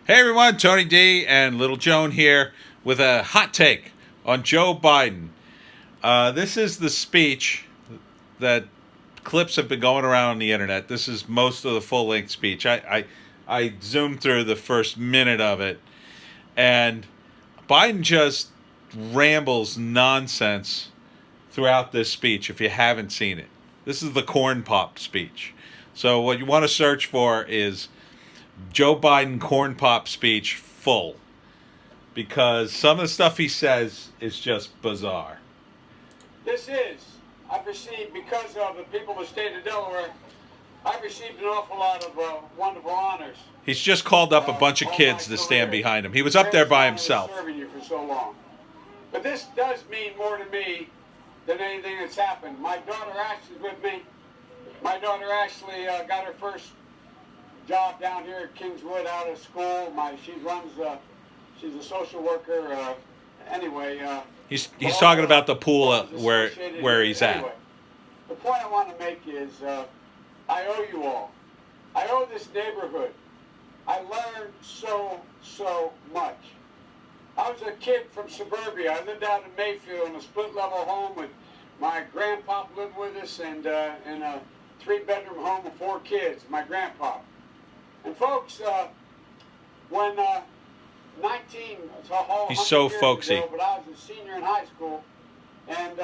Hey everyone, Tony D and Little Joan here with a hot take on Joe Biden. This is the speech that clips have been going around on the internet. This is most of the full length speech. I zoomed through the first minute of it, and Biden just rambles nonsense throughout this speech if you haven't seen it. This is the corn pop speech. So, what you want to search for is Joe Biden corn pop speech full, because some of the stuff he says is just bizarre. I've received, because of the people of the state of Delaware, I've received an awful lot of wonderful honors. He's just called up a bunch of kids to stand behind him. He was up there by himself. Serving you for so long. But this does mean more to me than anything that's happened. My daughter Ashley's with me. My daughter Ashley got her first job down here at Kingswood out of school. She's a social worker. He's talking about the pool where he's at. Anyway, the point I want to make is I owe you all. I owe this neighborhood. I learned so much. I was a kid from suburbia. I lived out in Mayfield in a split-level home with my grandpa lived with us, and in a 3-bedroom home with 4 kids, my grandpa. And folks, when 19, he's so folksy. Ago, but I was a senior in high school, and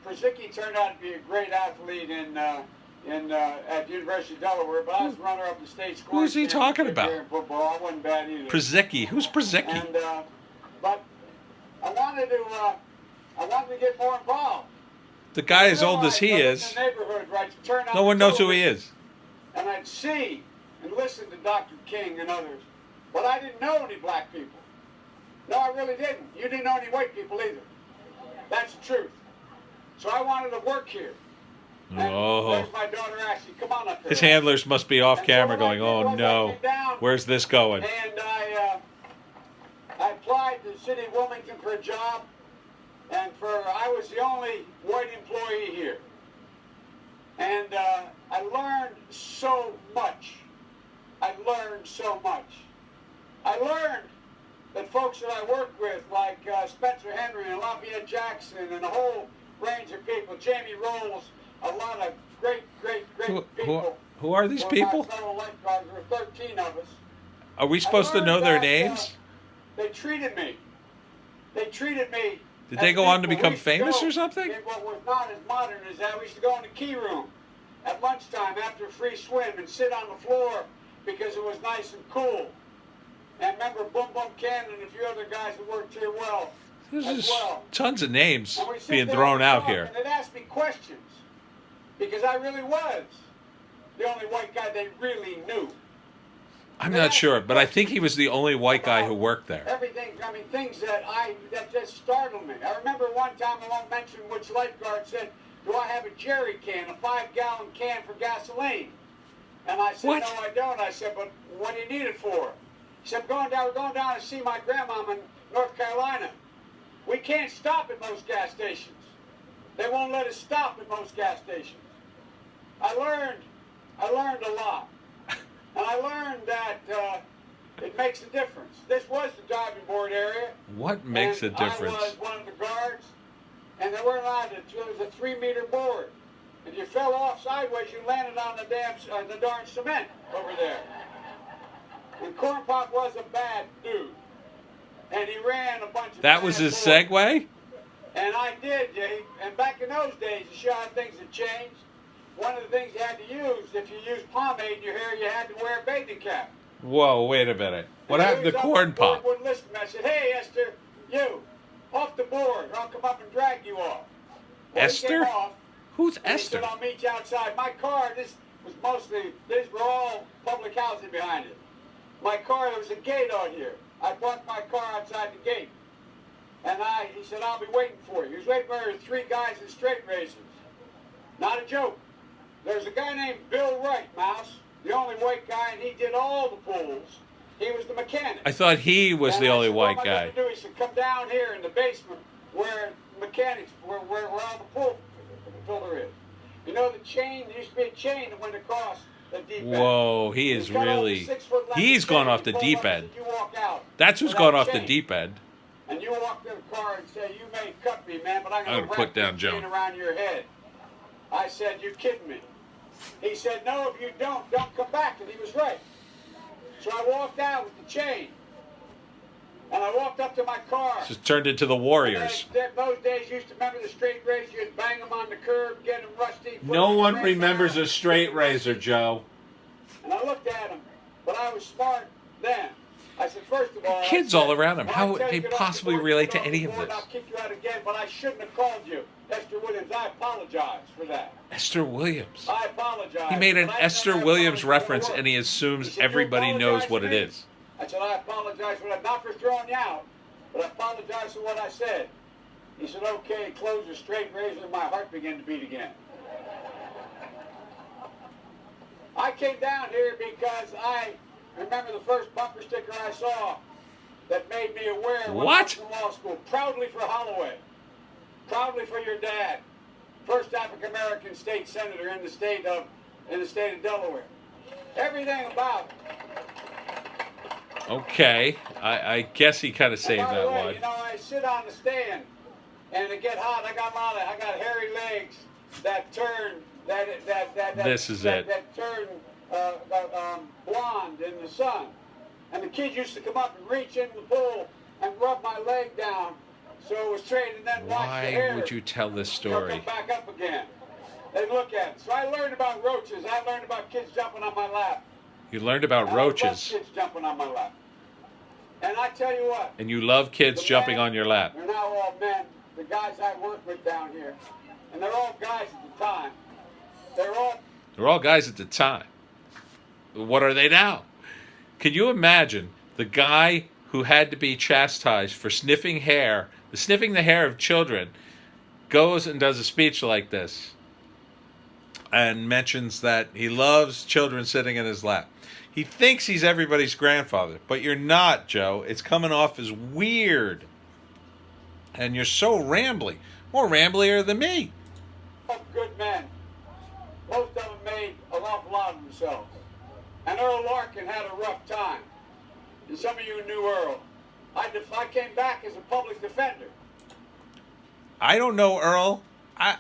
Przicki turned out to be a great athlete at the University of Delaware, but I was runner-up in state scoring. Who's he talking about? In football. I wasn't bad either. Przicki. Who's Przicki? And but I wanted to get more involved. The guy as old as he is. No one knows who he is. And I'd see and listen to Dr. King and others, but I didn't know any black people. No, I really didn't. You didn't know any white people either. That's the truth. So I wanted to work here. And there's my daughter Ashley. Come on up here. His handlers must be off camera going, oh no, where's this going? And I applied to the city of Wilmington for a job, and I was the only white employee here. And I learned so much. I learned that folks that I work with, like Spencer Henry and Lafayette Jackson and a whole range of people, Jamie Rolls, a lot of great people. Who are these people? My fellow lifeguards, there were 13 of us. Are we supposed to know their names? They treated me. Did they go on to become famous or something? What was not as modern as that, we used to go in the key room at lunchtime after a free swim and sit on the floor because it was nice and cool. And remember Boom Boom Cannon and a few other guys who worked here There's tons of names being thrown out here. And they'd ask me questions because I really was the only white guy they really knew. I'm not sure, but I think he was the only white guy who worked there. Things that just startled me. I remember one time, I won't mention which lifeguard, said, do I have a jerry can, a 5-gallon can for gasoline? And I said, what? No, I don't. I said, but what do you need it for? He said, we're going down to see my grandmama in North Carolina. We can't stop at most gas stations. They won't let us stop at most gas stations. I learned a lot. And I learned that it makes a difference. This was the diving board area. What makes a difference? I was one of the guards, and they weren't allowed to. It was a 3-meter board. If you fell off sideways, you landed on the darn cement over there. And Corn Pop was a bad dude. And he ran a bunch of... That was his segue? And I did, Jay. And back in those days, to show how things had changed, one of the things you had to use, if you used pomade in your hair, you had to wear a bathing cap. Whoa, wait a minute. What happened to Corn Pop? Wouldn't listen to me. I said, hey, Esther, you, off the board, or I'll come up and drag you off. Well, Esther? Who's Esther? He said, I'll meet you outside. My car, these were all public housing behind it. My car, there was a gate out here. I parked my car outside the gate. And he said, I'll be waiting for you. He was waiting for 3 guys in straight razors. Not a joke. There's a guy named Bill Wright, Mouse, the only white guy, and he did all the pools. He was the mechanic. I thought he was the only white guy. What am I going to do? He said, come down here in the basement where mechanics, where all the pool filler is. You know the chain, there used to be a chain that went across the deep end. Whoa, he is really, he's gone off the deep end. You walk That's who's for gone that off the chain. deep end. And you walk to the car and say, you may cut me, man, but I'm I'm going gonna to put down this chain Joan. around your head. I said, you kidding me? He said, no, if you don't come back. And he was right. So I walked out with the chain. And I walked up to my car. Just turned into the Warriors. Those days, you used to remember the straight razor. You'd bang them on the curb, get them rusty. No one remembers a straight razor, Joe. And I looked at him, but I was smart then. I said, first of all, Kids all around him. How would they possibly relate to any of this? I'll kick you out again, but I shouldn't have called you Esther Williams. I apologize for that. Esther Williams. I apologize. He made an But I Esther never Williams apologized reference, for and he He assumes said, "You everybody knows apologize what to it me?" is. I said, I apologize for that, not for throwing you out, but I apologize for what I said. He said, okay, close the straight razor, and my heart began to beat again. I came down here because I remember the first bumper sticker I saw that made me aware when I was in law school. Proudly for Holloway. Proudly for your dad. First African-American state senator in the state of Delaware. Everything about it. Okay, I guess he kind of saved By the that way, one. you know, I sit on the stand, and it get hot. I got hairy legs that turn This is it. That turn blonde in the sun. And the kids used to come up and reach into the pool and rub my leg down so it was straight, and then watch the hair. Why would you tell this story? Come back up again. They'd look at it. So I learned about roaches. I learned about kids jumping on my lap. You learned about And I love roaches, kids jumping on my lap. And I tell you what. and you love kids the jumping men, on your lap. They're now all men. The guys I work with down here. And they're all guys at the time. They're all guys at the time. What are they now? Can you imagine the guy who had to be chastised for sniffing the hair of children, goes and does a speech like this and mentions that he loves children sitting in his lap. He thinks he's everybody's grandfather, but you're not, Joe. It's coming off as weird. And you're so rambly. More ramblier than me. good men. Most of them made an awful lot of themselves. And Earl Larkin had a rough time. And some of you knew Earl. I came back as a public defender. I don't know Earl. I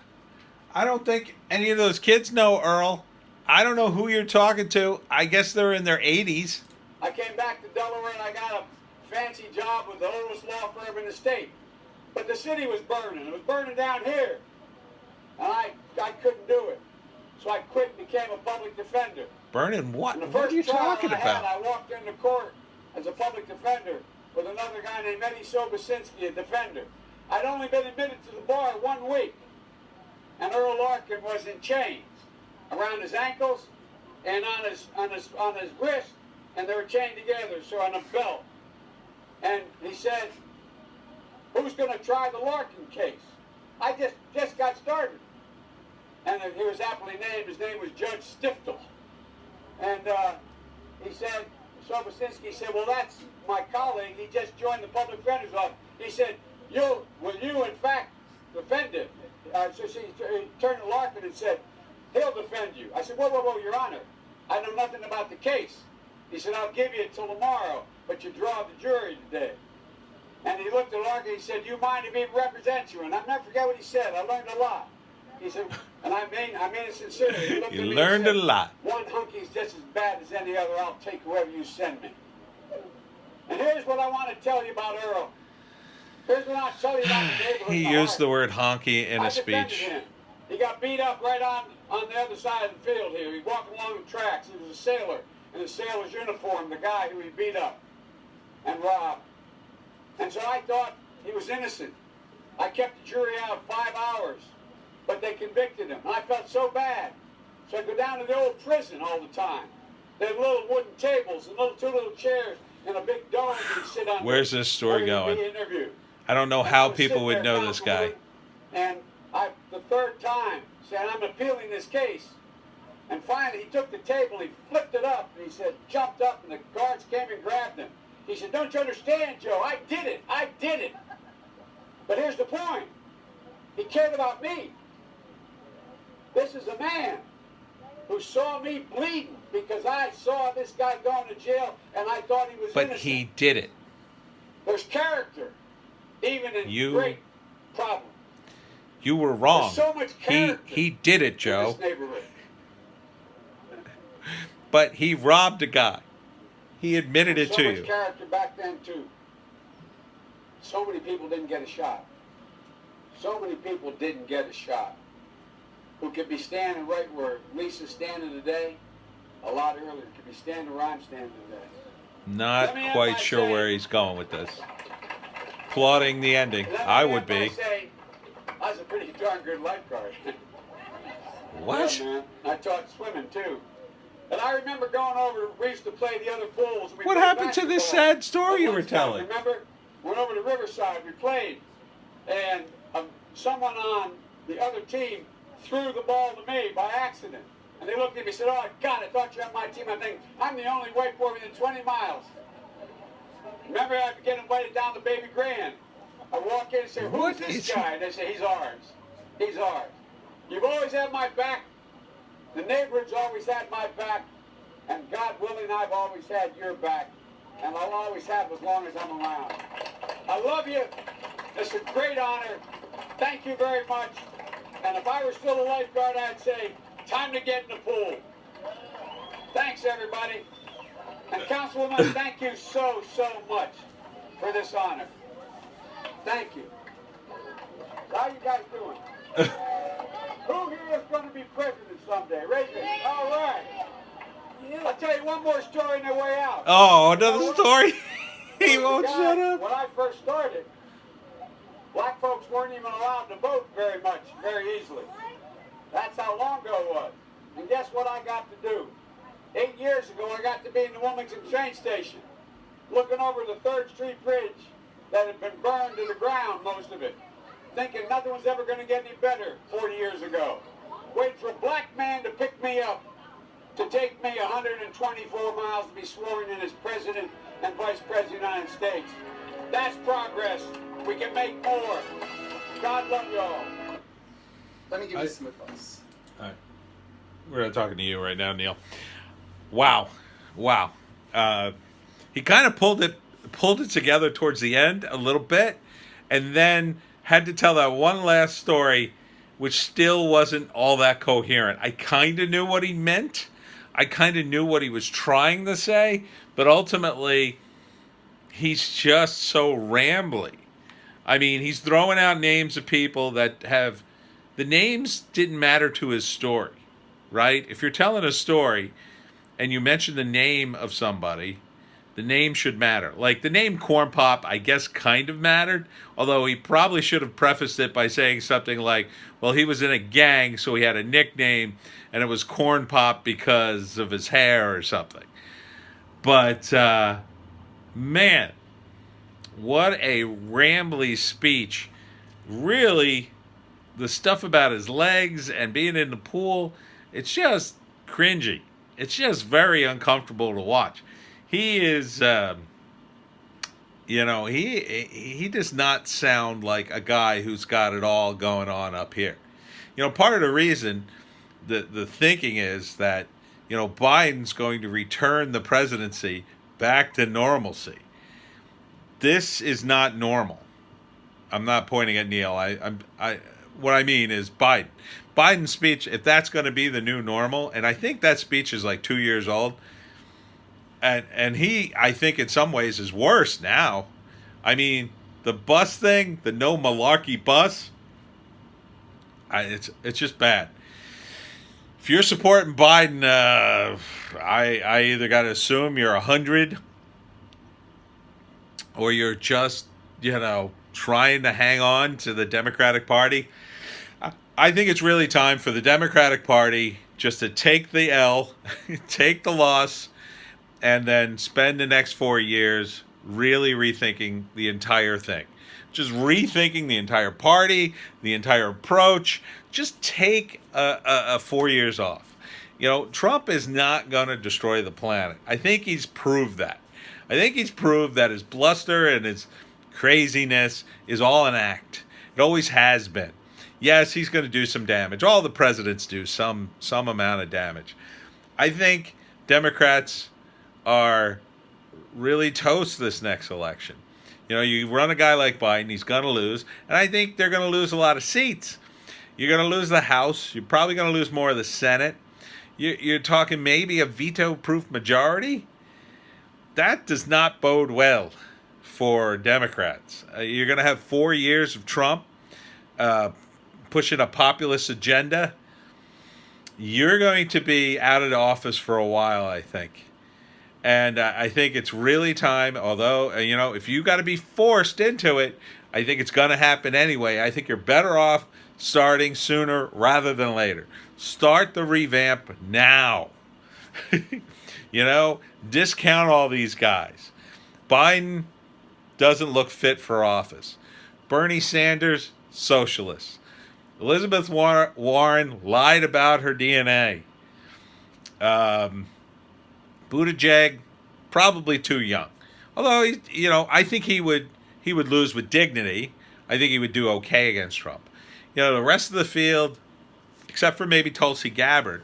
don't think any of those kids know Earl. I don't know who you're talking to. I guess they're in their 80s. I came back to Delaware and I got a fancy job with the oldest law firm in the state. But the city was burning. It was burning down here. And I couldn't do it. So I quit and became a public defender. Burning what? And the What first are you trial talking I about? had, I walked into court as a public defender with another guy named Eddie Sobosinski, a defender. I'd only been admitted to the bar 1 week. And Earl Larkin was in chains around his ankles and on his wrist, and they were chained together, so on a belt. And he said, "Who's going to try the Larkin case?" I just got started. And he was aptly named. His name was Judge Stiftel. And he said, Sobosinski said, "Well, that's my colleague. He just joined the public defender's office." He said, will you in fact defend him?" So he turned to Larkin and said, "He'll defend you." I said, whoa, Your Honor. I know nothing about the case. He said, "I'll give you until tomorrow, but you draw the jury today." And he looked at Larkin and he said, "You mind if he represents you?" And I'll never forget what he said. I learned a lot. He said, and I mean it sincerely. He looked at me and learned said, a lot. "One hunky's just as bad as any other. I'll take whoever you send me." And here's what I want to tell you about Earl. Here's what I'll tell you about the neighborhood. He used the word honky in a speech. Him. He got beat up right on the other side of the field here. He walked along the tracks. He was a sailor in a sailor's uniform, the guy who he beat up and robbed. And so I thought he was innocent. I kept the jury out 5 hours, but they convicted him. And I felt so bad. So I'd go down to the old prison all the time. They had little wooden tables and two little chairs and a big dome you'd sit on. Where's this story going? Be interviewed. I don't know how people would know this guy. And the third time, said, "I'm appealing this case." And finally, he took the table, he flipped it up, and he said, jumped up, and the guards came and grabbed him. He said, "Don't you understand, Joe? I did it. But here's the point. He cared about me. This is a man who saw me bleeding because I saw this guy going to jail, and I thought he was innocent. But he did it. There's character, even in great problems. You were wrong. There's so much character he did it, in Joe. this neighborhood. But he robbed a guy. He admitted it to you. So much character back then, too. So many people didn't get a shot. So many people didn't get a shot. Who could be standing right where Lisa's standing today, a lot earlier. Could be standing where I'm standing today. Not quite sure where he's going with this. Applauding the ending. I would be. I was a pretty darn good lifeguard. What? Yeah, man. I taught swimming, too. And I remember going over, we used to play the other pools. What happened to this sad story you were telling? Remember? Went over to Riverside, we played, and someone on the other team threw the ball to me by accident. And they looked at me and said, "Oh, God, I thought you were on my team." I think, I'm the only white boy within 20 miles. Remember, I get invited down to Baby Grand. I walk in and say, "Who's this guy?" And they say, "He's ours. He's ours." You've always had my back. The neighborhood's always had my back. And God willing, I've always had your back. And I'll always have as long as I'm around. I love you. It's a great honor. Thank you very much. And if I were still a lifeguard, I'd say, time to get in the pool. Thanks, everybody. And Councilwoman, thank you so much for this honor. Thank you. How you guys doing? Who here is going to be president someday? Raise your hand. All right. I'll tell you one more story on the way out. Oh, another story? He won't shut up. When I first started, black folks weren't even allowed to vote very easily. That's how long ago it was. And guess what I got to do? 8 years ago, I got to be in the Wilmington train station, looking over the 3rd Street Bridge that had been burned to the ground, most of it, thinking nothing was ever going to get any better 40 years ago. Waiting for a black man to pick me up, to take me 124 miles to be sworn in as President and Vice President of the United States. That's progress. We can make more. God love you all. Let me give you some advice. All right. We're not talking to you right now, Neil. Wow. He kind of pulled it together towards the end a little bit, and then had to tell that one last story, which still wasn't all that coherent. I kind of knew what he meant. I kind of knew what he was trying to say, but ultimately, he's just so rambly. I mean, he's throwing out names of people that have... The names didn't matter to his story, right? If you're telling a story and you mention the name of somebody, the name should matter. Like, the name Corn Pop, I guess, kind of mattered, although he probably should have prefaced it by saying something like, well, he was in a gang, so he had a nickname, and it was Corn Pop because of his hair or something. But, man, what a rambly speech. Really, the stuff about his legs and being in the pool, it's just cringy. It's just very uncomfortable to watch. He is, he does not sound like a guy who's got it all going on up here. Part of the reason, the thinking is that, Biden's going to return the presidency back to normalcy. This is not normal. I'm not pointing at Neil. What I mean is Biden. Biden's speech, if that's going to be the new normal, and I think that speech is like 2 years old, and he, I think in some ways is worse now. I mean, the bus thing, the no malarkey bus, it's just bad. If you're supporting Biden, I either got to assume you're 100 or you're just, trying to hang on to the Democratic Party. I think it's really time for the Democratic Party just to take the L, take the loss, and then spend the next 4 years really rethinking the entire thing. Just rethinking the entire party, the entire approach. Just take a 4 years off. Trump is not going to destroy the planet. I think he's proved that. I think he's proved that his bluster and his craziness is all an act. It always has been. Yes, he's going to do some damage. All the presidents do some amount of damage. I think Democrats are really toast this next election. You know, you run a guy like Biden, he's going to lose. And I think they're going to lose a lot of seats. You're going to lose the House. You're probably going to lose more of the Senate. You're talking maybe a veto-proof majority. That does not bode well for Democrats. You're going to have 4 years of Trump pushing a populist agenda. You're going to be out of the office for a while, I think. And I think it's really time, although, you know, if you got to be forced into it, I think it's going to happen anyway. I think you're better off starting sooner rather than later. Start the revamp now. You know, discount all these guys. Biden doesn't look fit for office. Bernie Sanders, socialist. Elizabeth Warren lied about her DNA. Buttigieg, probably too young. Although, you know, I think he would lose with dignity. I think he would do okay against Trump. You know, the rest of the field, except for maybe Tulsi Gabbard,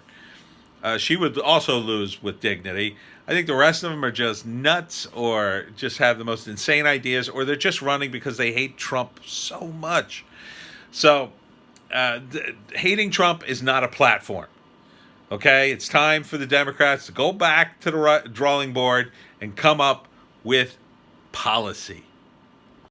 she would also lose with dignity. I think the rest of them are just nuts or just have the most insane ideas, or they're just running because they hate Trump so much. So, hating Trump is not a platform. Okay? It's time for the Democrats to go back to the drawing board and come up with policy.